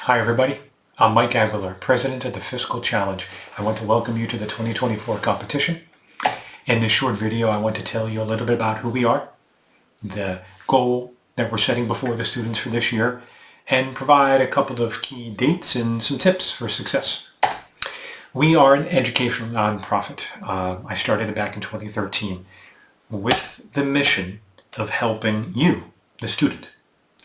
Hi everybody, I'm Mike Aguilar, President of the Fiscal Challenge. I want to welcome you to the 2024 competition. In this short video, I want to tell you a little bit about who we are, the goal that we're setting before the students for this year, and provide a couple of key dates and some tips for success. We are an educational nonprofit. I started it back in 2013 with the mission of helping you, the student,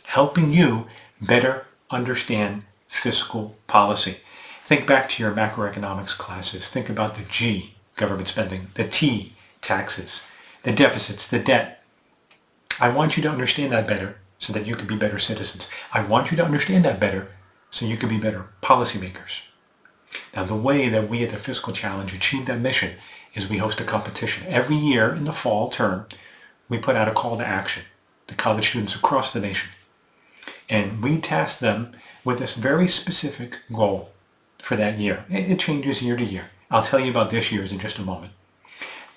helping you better understand fiscal policy. Think back to your macroeconomics classes. Think about the G, government spending, the T, taxes, the deficits, the debt. I want you to understand that better so that you can be better citizens. I want you to understand that better so you can be better policymakers. Now, the way that we at the Fiscal Challenge achieve that mission is we host a competition. Every year in the fall term, we put out a call to action to college students across the nation. And we task them with this very specific goal for that year. It changes year to year. I'll tell you about this year's in just a moment.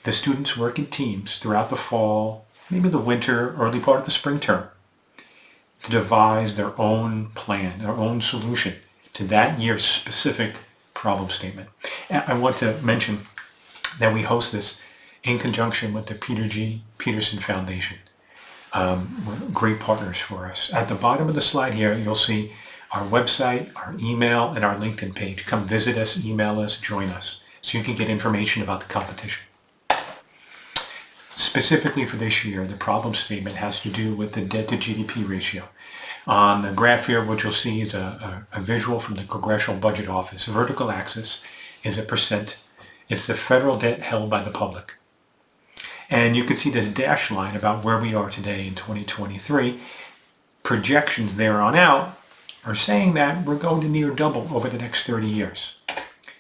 The students work in teams throughout the fall, maybe the winter, early part of the spring term, to devise their own plan, their own solution to that year's specific problem statement. And I want to mention that we host this in conjunction with the Peter G. Peterson Foundation. Great partners for us. At the bottom of the slide here, you'll see our website, our email, and our LinkedIn page. Come visit us, email us, join us, so you can get information about the competition. Specifically for this year, the problem statement has to do with the debt to GDP ratio. On the graph here, what you'll see is a visual from the Congressional Budget Office. The vertical axis is a percent. It's the federal debt held by the public. And you can see this dashed line about where we are today in 2023. Projections there on out are saying that we're going to near double over the next 30 years.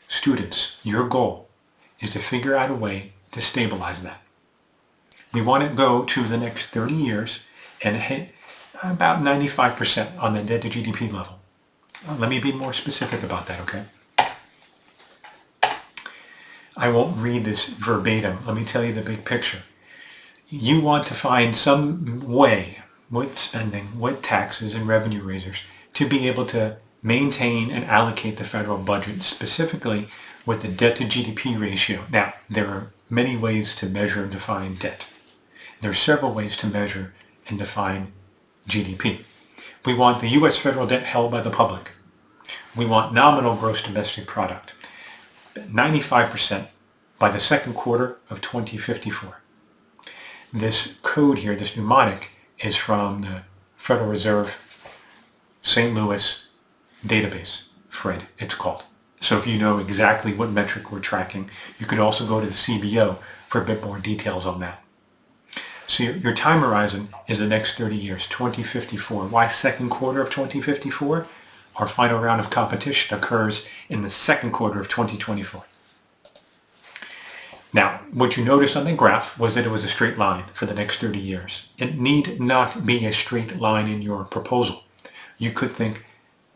Students, your goal is to figure out a way to stabilize that. We want to go to the next 30 years and hit about 95% on the debt to GDP level. Let me be more specific about that, okay? I won't read this verbatim. Let me tell you the big picture. You want to find some way with spending, with taxes and revenue raisers to be able to maintain and allocate the federal budget, specifically with the debt to GDP ratio. Now, there are many ways to measure and define debt. There are several ways to measure and define GDP. We want the U.S. federal debt held by the public. We want nominal gross domestic product. 95% by the second quarter of 2054. This code here, this mnemonic, is from the Federal Reserve St. Louis database, FRED, it's called. So if you know exactly what metric we're tracking, you could also go to the CBO for a bit more details on that. So your time horizon is the next 30 years, 2054. Why second quarter of 2054? Our final round of competition occurs in the second quarter of 2024. Now, what you noticed on the graph was that it was a straight line for the next 30 years. It need not be a straight line in your proposal. You could think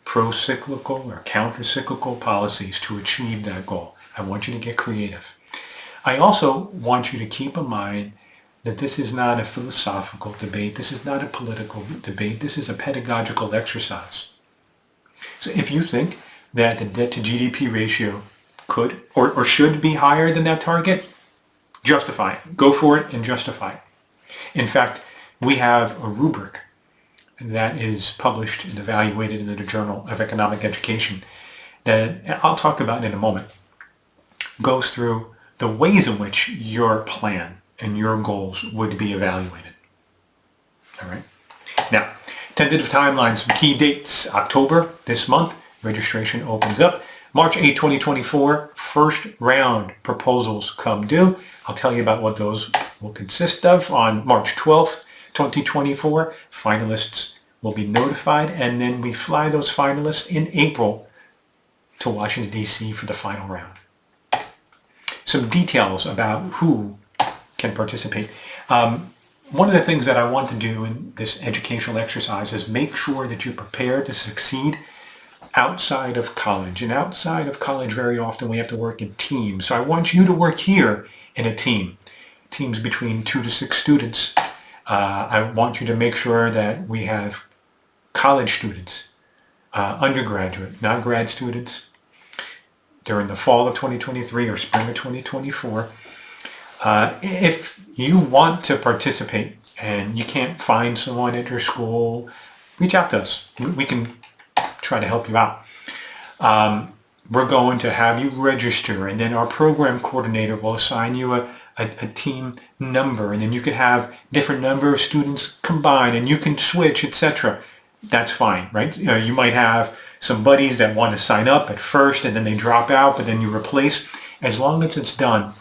pro-cyclical or counter-cyclical policies to achieve that goal. I want you to get creative. I also want you to keep in mind that this is not a philosophical debate. This is not a political debate. This is a pedagogical exercise. So if you think that the debt to GDP ratio could or should be higher than that target, justify it. Go for it and justify it. In fact, we have a rubric that is published and evaluated in the Journal of Economic Education that I'll talk about in a moment. Goes through the ways in which your plan and your goals would be evaluated. All right. Now, tentative timeline, some key dates. October, this month, registration opens up. March 8, 2024, first round proposals come due. I'll tell you about what those will consist of on March 12th, 2024. Finalists will be notified, and then we fly those finalists in April to Washington, D.C. for the final round. Some details about who can participate. One of the things that I want to do in this educational exercise is make sure that you're prepared to succeed outside of college. And outside of college, very often we have to work in teams. So I want you to work here in a team. Teams between 2 to 6 students. I want you to make sure that we have college students undergraduate, not grad students, during the fall of 2023 or spring of 2024. If you want to participate and you can't find someone at your school, reach out to us. We can try to help you out. We're going to have you register, and then our program coordinator will assign you a team number, and then you can have different number of students combined, and you can switch, etc. That's fine, right? You might have some buddies that want to sign up at first, and then they drop out, but then you replace. As long as it's done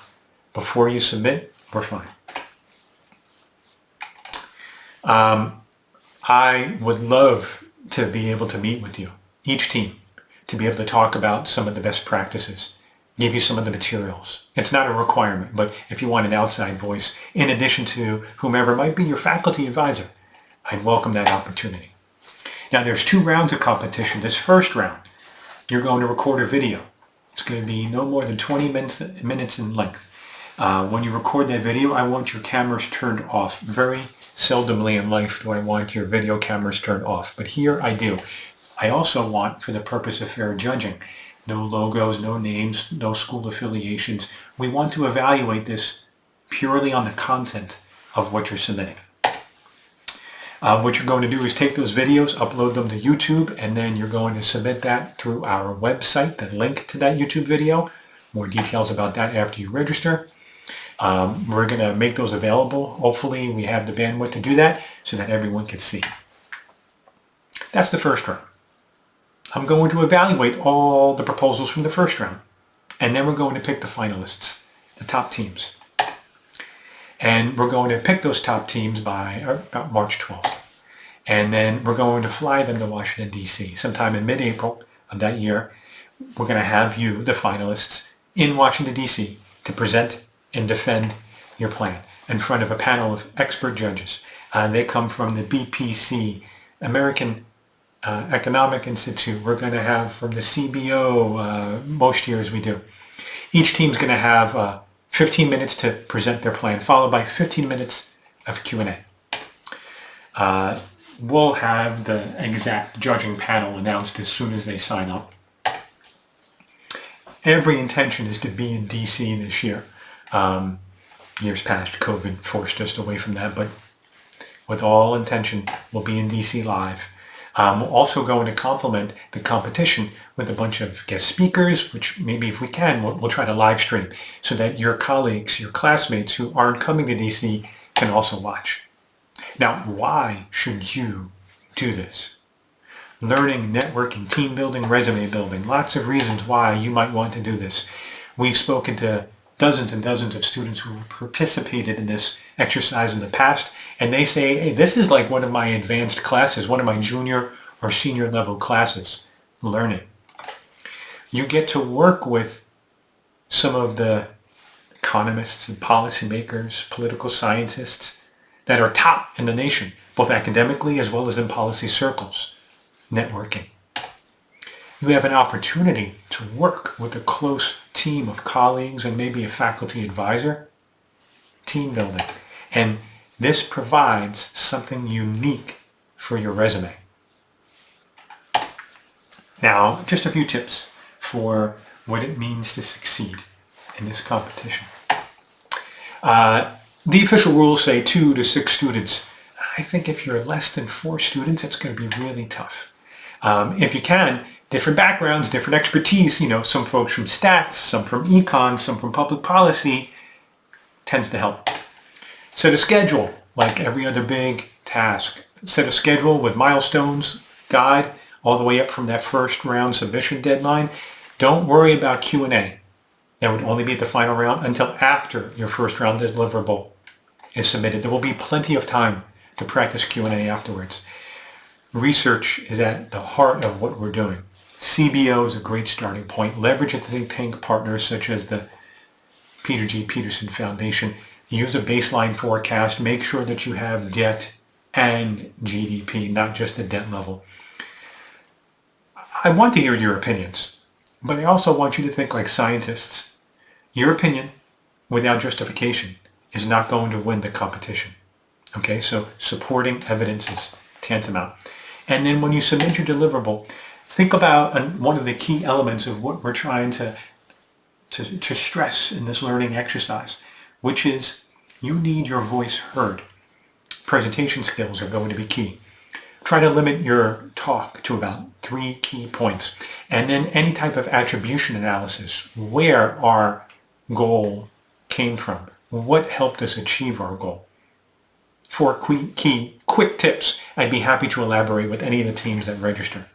before you submit, we're fine. I would love to be able to meet with you, each team, to be able to talk about some of the best practices, give you some of the materials. It's not a requirement, but if you want an outside voice, in addition to whomever might be your faculty advisor, I'd welcome that opportunity. Now, there's 2 rounds of competition. This first round, you're going to record a video. It's going to be no more than 20 minutes in length. When you record that video, I want your cameras turned off. Very seldomly in life do I want your video cameras turned off, but here I do. I also want, for the purpose of fair judging, no logos, no names, no school affiliations. We want to evaluate this purely on the content of what you're submitting. What you're going to do is take those videos, upload them to YouTube, and then you're going to submit that through our website, the link to that YouTube video. More details about that after you register. We're going to make those available. Hopefully we have the bandwidth to do that so that everyone can see. That's the first round. I'm going to evaluate all the proposals from the first round, and then we're going to pick the finalists, the top teams. And we're going to pick those top teams by about March 12th. And then we're going to fly them to Washington, D.C. sometime in mid-April of that year. We're going to have you, the finalists, in Washington, D.C. to present and defend your plan in front of a panel of expert judges. They come from the BPC, American Economic Institute. We're going to have from the CBO, most years we do. Each team's going to have 15 minutes to present their plan, followed by 15 minutes of Q&A. We'll have the exact judging panel announced as soon as they sign up. Every intention is to be in DC this year. Years past, COVID forced us away from that, but with all intention, we'll be in DC live. We're also going to complement the competition with a bunch of guest speakers, which maybe if we can, we'll try to live stream so that your colleagues, your classmates who aren't coming to DC can also watch. Now, why should you do this? Learning, networking, team building, resume building, lots of reasons why you might want to do this. We've spoken to dozens and dozens of students who participated in this exercise in the past, and they say, hey, this is like one of my advanced classes, one of my junior or senior level classes, learning. You get to work with some of the economists and policymakers, political scientists that are top in the nation, both academically as well as in policy circles, networking. You have an opportunity to work with a close team of colleagues and maybe a faculty advisor, team building. And this provides something unique for your resume. Now, just a few tips for what it means to succeed in this competition. The official rules say 2 to 6 students. I think if you're less than 4 students, it's going to be really tough. If you can, different backgrounds, different expertise, some folks from stats, some from econ, some from public policy, tends to help. Set a schedule, like every other big task. Set a schedule with milestones, guide, all the way up from that first round submission deadline. Don't worry about Q&A. That would only be at the final round until after your first round deliverable is submitted. There will be plenty of time to practice Q&A afterwards. Research is at the heart of what we're doing. CBO is a great starting point. Leverage a think tank partners such as the Peter G. Peterson Foundation. Use a baseline forecast. Make sure that you have debt and GDP, not just the debt level. I want to hear your opinions, but I also want you to think like scientists. Your opinion, without justification, is not going to win the competition. Okay, so supporting evidence is tantamount. And then when you submit your deliverable, Think about one of the key elements of what we're trying to stress in this learning exercise, which is you need your voice heard. Presentation skills are going to be key. Try to limit your talk to about 3 key points. And then any type of attribution analysis, where our goal came from, what helped us achieve our goal. 4 key quick tips. I'd be happy to elaborate with any of the teams that register.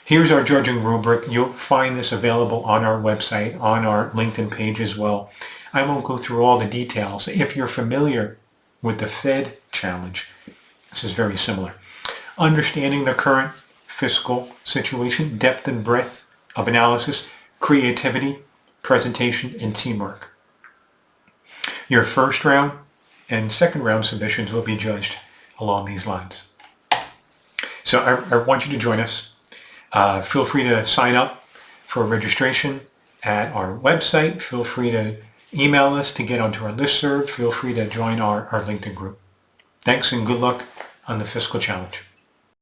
Here's our judging rubric. You'll find this available on our website, on our LinkedIn page as well. I won't go through all the details. If you're familiar with the Fed challenge, this is very similar. Understanding the current fiscal situation, depth and breadth of analysis, creativity, presentation, and teamwork. Your first round and second round submissions will be judged along these lines. So I want you to join us. Feel free to sign up for registration at our website. Feel free to email us to get onto our listserv. Feel free to join our LinkedIn group. Thanks and good luck on the Fiscal Challenge.